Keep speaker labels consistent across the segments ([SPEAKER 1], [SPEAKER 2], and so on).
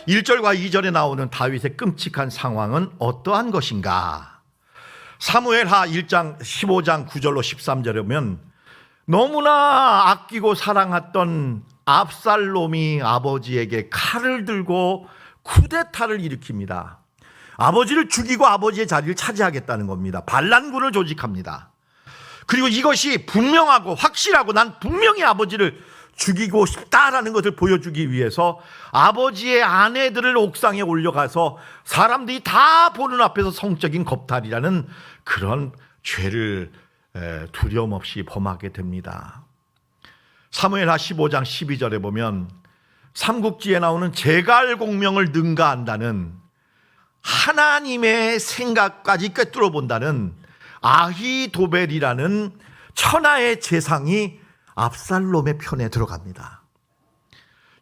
[SPEAKER 1] 1절과 2절에 나오는 다윗의 끔찍한 상황은 어떠한 것인가? 사무엘하 1장 15장 9절로 13절에 보면 너무나 아끼고 사랑했던 압살롬이 아버지에게 칼을 들고 쿠데타를 일으킵니다. 아버지를 죽이고 아버지의 자리를 차지하겠다는 겁니다. 반란군을 조직합니다. 그리고 이것이 분명하고 확실하고 난 분명히 아버지를 죽이고 싶다라는 것을 보여주기 위해서 아버지의 아내들을 옥상에 올려가서 사람들이 다 보는 앞에서 성적인 겁탈이라는 그런 죄를 두려움 없이 범하게 됩니다. 사무엘하 15장 12절에 보면 삼국지에 나오는 제갈공명을 능가한다는 하나님의 생각까지 꿰뚫어 본다는 아히도벨이라는 천하의 재상이 압살롬의 편에 들어갑니다.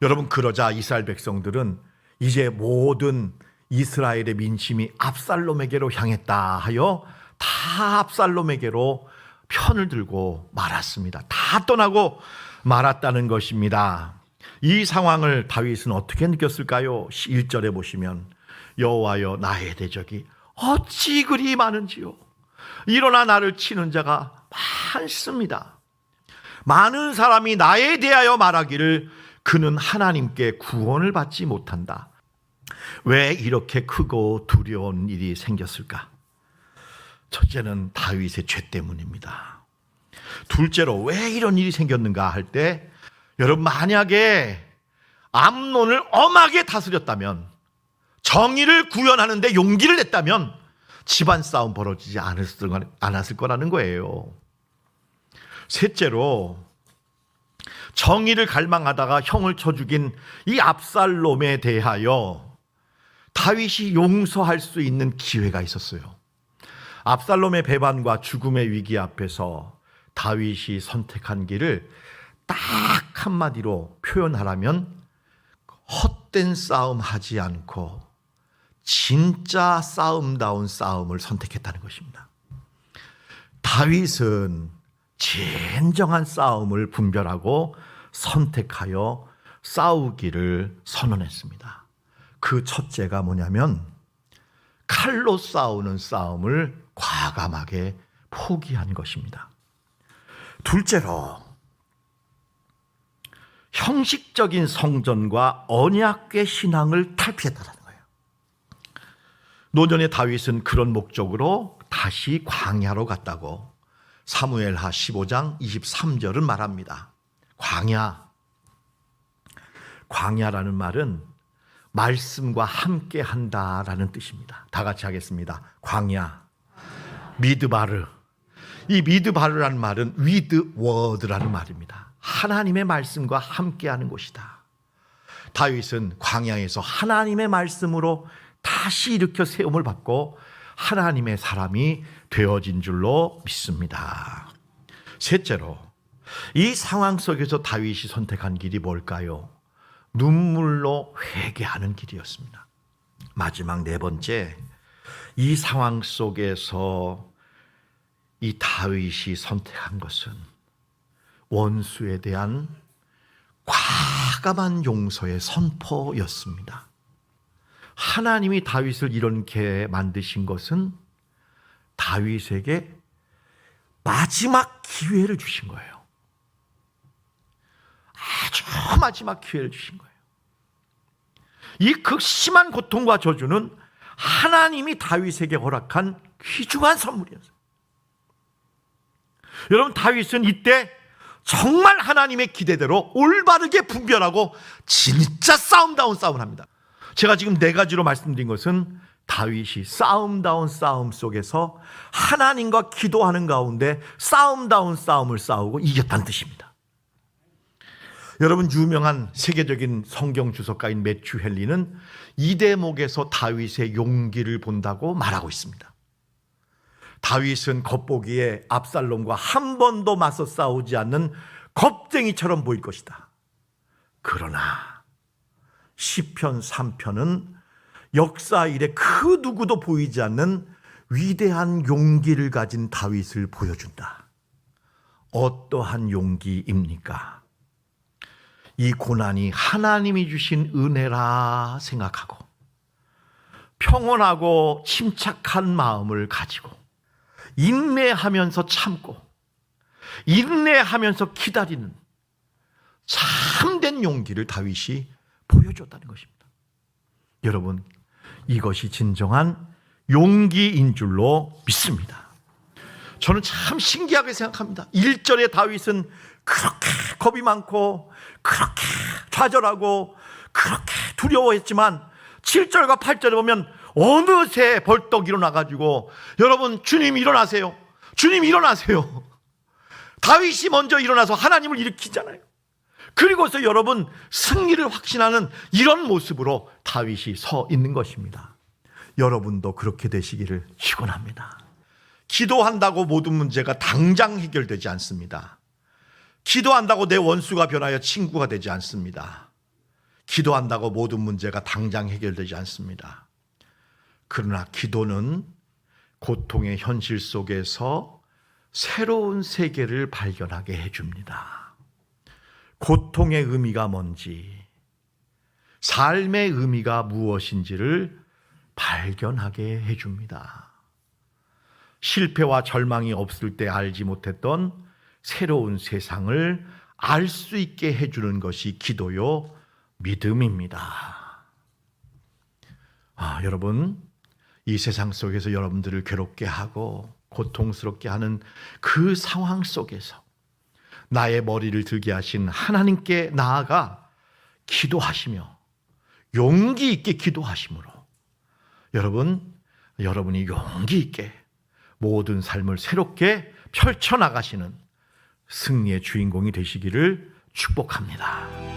[SPEAKER 1] 여러분, 그러자 이스라엘 백성들은 이제 모든 이스라엘의 민심이 압살롬에게로 향했다 하여 다 압살롬에게로 편을 들고 말았습니다. 다 떠나고 말았다는 것입니다. 이 상황을 다윗은 어떻게 느꼈을까요? 1절에 보시면 여호와여 나의 대적이 어찌 그리 많은지요. 일어나 나를 치는 자가 많습니다. 많은 사람이 나에 대하여 말하기를 그는 하나님께 구원을 받지 못한다. 왜 이렇게 크고 두려운 일이 생겼을까? 첫째는 다윗의 죄 때문입니다. 둘째로 왜 이런 일이 생겼는가 할 때 여러분, 만약에 암논을 엄하게 다스렸다면, 정의를 구현하는 데 용기를 냈다면 집안 싸움 벌어지지 않았을 거라는 거예요. 셋째로 정의를 갈망하다가 형을 쳐 죽인 이 압살롬에 대하여 다윗이 용서할 수 있는 기회가 있었어요. 압살롬의 배반과 죽음의 위기 앞에서 다윗이 선택한 길을 딱 한마디로 표현하라면 헛된 싸움 하지 않고 진짜 싸움다운 싸움을 선택했다는 것입니다. 다윗은 진정한 싸움을 분별하고 선택하여 싸우기를 선언했습니다. 그 첫째가 뭐냐면 칼로 싸우는 싸움을 과감하게 포기한 것입니다. 둘째로 형식적인 성전과 언약궤 신앙을 탈피했다는 거예요. 노년의 다윗은 그런 목적으로 다시 광야로 갔다고 사무엘하 15장 23절은 말합니다. 광야라는 말은 말씀과 함께 한다라는 뜻입니다. 다 같이 하겠습니다. 광야, 미드바르. 이 미드바르라는 말은 with word라는 말입니다. 하나님의 말씀과 함께하는 곳이다. 다윗은 광야에서 하나님의 말씀으로 다시 일으켜 세움을 받고 하나님의 사람이 되어진 줄로 믿습니다. 셋째로 이 상황 속에서 다윗이 선택한 길이 뭘까요? 눈물로 회개하는 길이었습니다. 마지막 네 번째, 이 상황 속에서 이 다윗이 선택한 것은 원수에 대한 과감한 용서의 선포였습니다. 하나님이 다윗을 이렇게 만드신 것은 다윗에게 마지막 기회를 주신 거예요. 아주 마지막 기회를 주신 거예요. 이 극심한 고통과 저주는 하나님이 다윗에게 허락한 귀중한 선물이었어요. 여러분, 다윗은 이때 정말 하나님의 기대대로 올바르게 분별하고 진짜 싸움다운 싸움을 합니다. 제가 지금 네 가지로 말씀드린 것은 다윗이 싸움다운 싸움 속에서 하나님과 기도하는 가운데 싸움다운 싸움을 싸우고 이겼다는 뜻입니다. 여러분, 유명한 세계적인 성경 주석가인 매튜 헨리는 이 대목에서 다윗의 용기를 본다고 말하고 있습니다. 다윗은 겉보기에 압살롬과 한 번도 맞서 싸우지 않는 겁쟁이처럼 보일 것이다. 그러나 시편 3편은 역사 이래 그 누구도 보이지 않는 위대한 용기를 가진 다윗을 보여준다. 어떠한 용기입니까? 이 고난이 하나님이 주신 은혜라 생각하고 평온하고 침착한 마음을 가지고 인내하면서 참고 인내하면서 기다리는 참된 용기를 다윗이 보여줬다는 것입니다. 여러분, 이것이 진정한 용기인 줄로 믿습니다. 저는 참 신기하게 생각합니다. 1절에 다윗은 그렇게 겁이 많고 그렇게 좌절하고 그렇게 두려워했지만 7절과 8절에 보면 어느새 벌떡 일어나가지고, 여러분, 주님 일어나세요. 주님 일어나세요. 다윗이 먼저 일어나서 하나님을 일으키잖아요. 그리고서 여러분, 승리를 확신하는 이런 모습으로 다윗이 서 있는 것입니다. 여러분도 그렇게 되시기를 축원합니다. 기도한다고 모든 문제가 당장 해결되지 않습니다. 기도한다고 내 원수가 변하여 친구가 되지 않습니다. 기도한다고 모든 문제가 당장 해결되지 않습니다. 그러나 기도는 고통의 현실 속에서 새로운 세계를 발견하게 해줍니다. 고통의 의미가 뭔지, 삶의 의미가 무엇인지를 발견하게 해줍니다. 실패와 절망이 없을 때 알지 못했던 새로운 세상을 알 수 있게 해주는 것이 기도요, 믿음입니다. 여러분, 이 세상 속에서 여러분들을 괴롭게 하고 고통스럽게 하는 그 상황 속에서 나의 머리를 들게 하신 하나님께 나아가 기도하시며 용기 있게 기도하심으로 여러분이 용기 있게 모든 삶을 새롭게 펼쳐나가시는 승리의 주인공이 되시기를 축복합니다.